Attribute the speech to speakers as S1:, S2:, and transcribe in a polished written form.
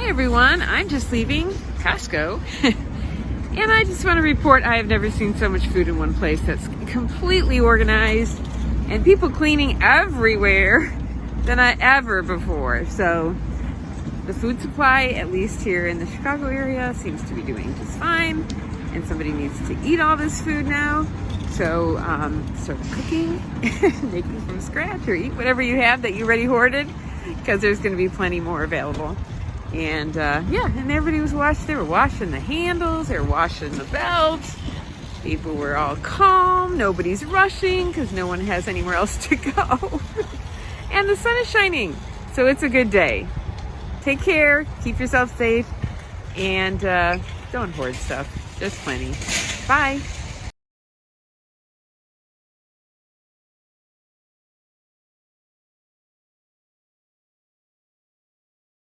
S1: Hi everyone, I'm just leaving Costco and I just want to report I have never seen so much food in one place that's completely organized and people cleaning everywhere than I ever before. So the food supply, at least here in the Chicago area, seems to be doing just fine, and somebody needs to eat all this food now. So start cooking, making from scratch, or eat whatever you have that you already hoarded, because there's going to be plenty more available. And yeah, and everybody was washing. They were washing the handles, they were washing the belts. People were all calm. Nobody's rushing because no one has anywhere else to go. And the sun is shining, so it's a good day. Take care, keep yourself safe, and don't hoard stuff. There's plenty. Bye.